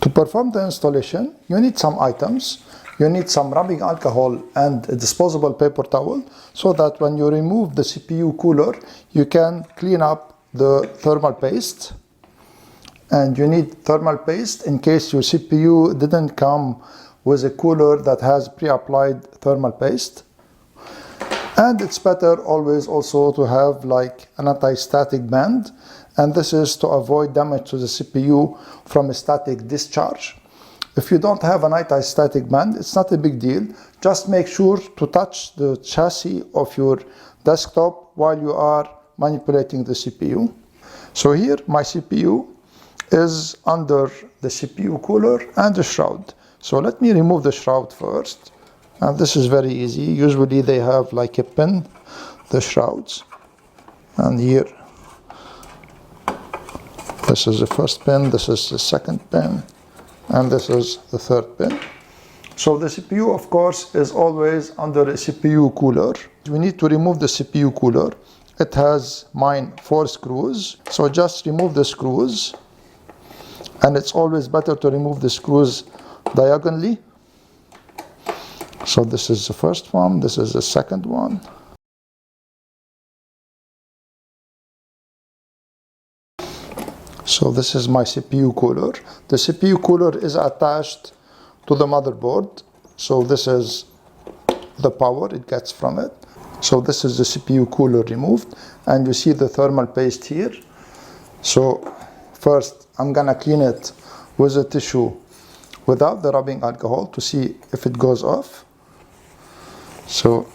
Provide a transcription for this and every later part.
To perform the installation, you need some items. You need some rubbing alcohol and a disposable paper towel so that when you remove the CPU cooler, you can clean up the thermal paste. And you need thermal paste in case your CPU didn't come with a cooler that has pre-applied thermal paste. And it's better always also to have like an anti-static band, and this is to avoid damage to the CPU from a static discharge. If you don't have an anti-static band, it's not a big deal. Just make sure to touch the chassis of your desktop while you are manipulating the CPU. So here my CPU is under the CPU cooler and the shroud. So let me remove the shroud first. And this is very easy. Usually they have like a pin, the shrouds. And here, this is the first pin, this is the second pin, and this is the third pin. So the CPU, of course, is always under a CPU cooler. We need to remove the CPU cooler. It has 4 screws. So just remove the screws. And it's always better to remove the screws diagonally. So this is the first one, this is the second one. So this is my CPU cooler. The CPU cooler is attached to the motherboard. So this is the power it gets from it. So this is the CPU cooler removed, and you see the thermal paste here. So first I'm gonna clean it with a tissue without the rubbing alcohol to see if it goes off. So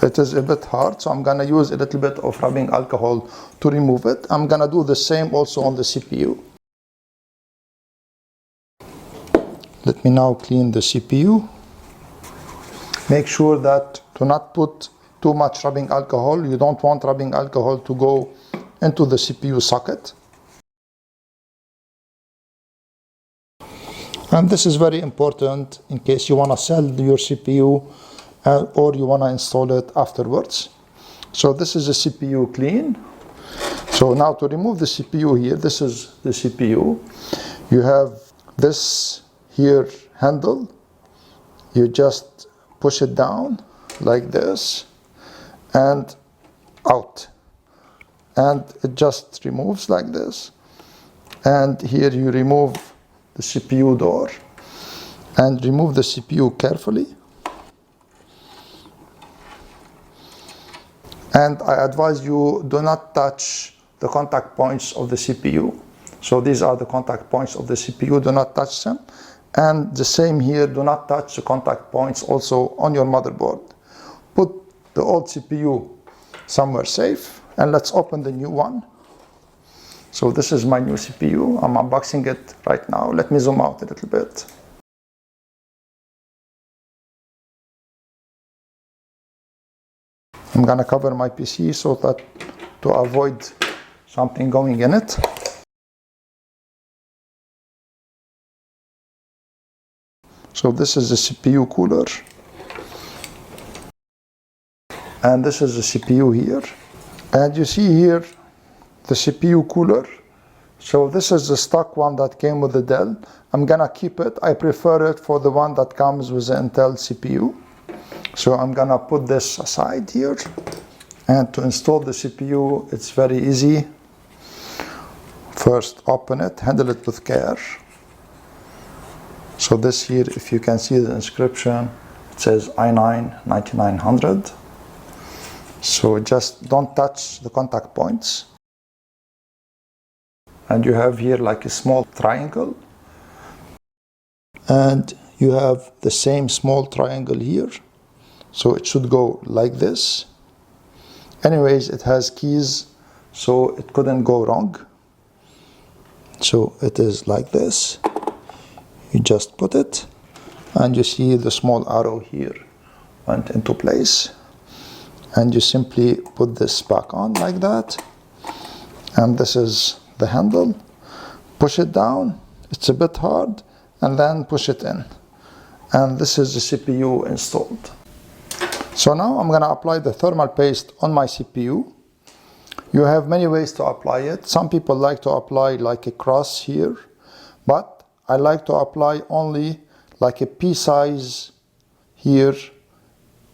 it is a bit hard, so I'm gonna use a little bit of rubbing alcohol to remove it. I'm gonna do the same also on the CPU. Let me now clean the CPU. Make sure that to not put too much rubbing alcohol. You don't want rubbing alcohol to go into the CPU socket. And this is very important in case you want to sell your CPU or you want to install it afterwards. So this is the CPU clean. So now to remove the CPU here, this is the CPU. You have this here handle. You just push it down like this and out. And it just removes like this. And here you remove the CPU door and remove the CPU carefully. And I advise you do not touch the contact points of the CPU. So these are the contact points of the CPU, do not touch them. And the same here, do not touch the contact points also on your motherboard. Put the old CPU somewhere safe, and let's open the new one. So this is my new CPU. I'm unboxing it right now. Let me zoom out a little bit. I'm gonna cover my PC so that to avoid something going in it. So this is the CPU cooler. And this is the CPU here. And you see here the CPU cooler. So this is the stock one that came with the Dell. I'm gonna keep it. I prefer it for the one that comes with the Intel CPU. So I'm gonna put this aside here. And to install the CPU, it's very easy. First open it, handle it with care. So this here, if you can see the inscription, it says i9 9900. So just don't touch the contact points. And you have here like a small triangle. And you have the same small triangle here. So it should go like this. Anyways, it has keys, so it couldn't go wrong. So it is like this. You just put it, and you see the small arrow here went into place. And you simply put this back on like that. And this is the handle. Push it down. It's a bit hard. And then push it in. And this is the CPU installed. So now I'm going to apply the thermal paste on my CPU. You have many ways to apply it. Some people like to apply like a cross here. but I like to apply only like a pea size here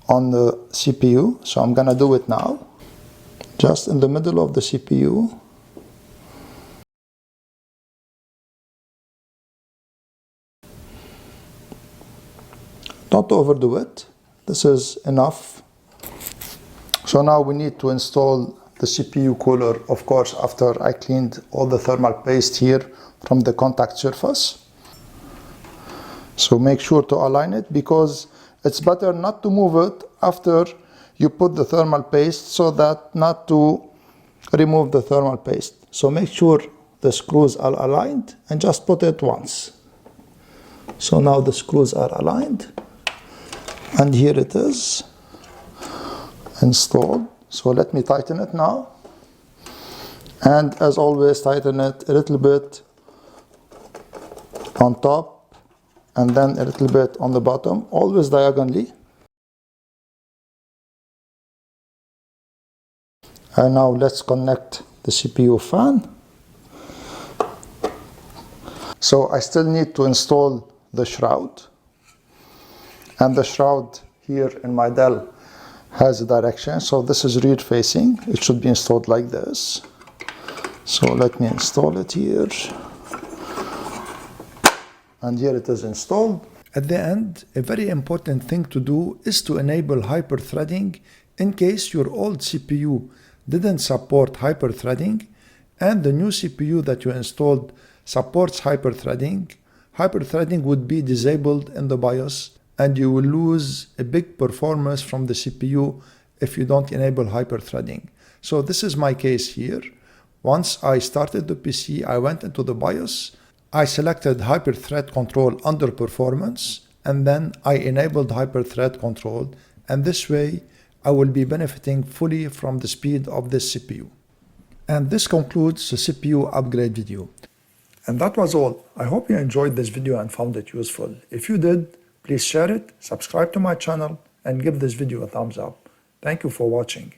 on the CPU. So I'm gonna do it now, just in the middle of the CPU. Not to overdo it. This is enough. So now we need to install the CPU cooler, of course, after I cleaned all the thermal paste here from the contact surface. So make sure to align it, because it's better not to move it after you put the thermal paste, so that not to remove the thermal paste. So make sure the screws are aligned and just put it once. So now the screws are aligned, and here it is installed. So let me tighten it now, and as always tighten it a little bit on top and then a little bit on the bottom, always diagonally. And now let's connect the CPU fan. So I still need to install the shroud, and the shroud here in my Dell has a direction. So this is rear facing. It should be installed like this. So let me install it here. And here it is installed. At the end, a very important thing to do is to enable hyperthreading in case your old CPU didn't support hyperthreading and the new CPU that you installed supports hyperthreading. Hyperthreading would be disabled in the BIOS, and you will lose a big performance from the CPU if you don't enable hyperthreading. So this is my case here. Once I started the PC, I went into the BIOS, I selected Hyperthread Control under Performance, and then I enabled Hyperthread Control, and this way I will be benefiting fully from the speed of this CPU. And this concludes the CPU upgrade video. And that was all. I hope you enjoyed this video and found it useful. If you did, please share it, subscribe to my channel, and give this video a thumbs up. Thank you for watching.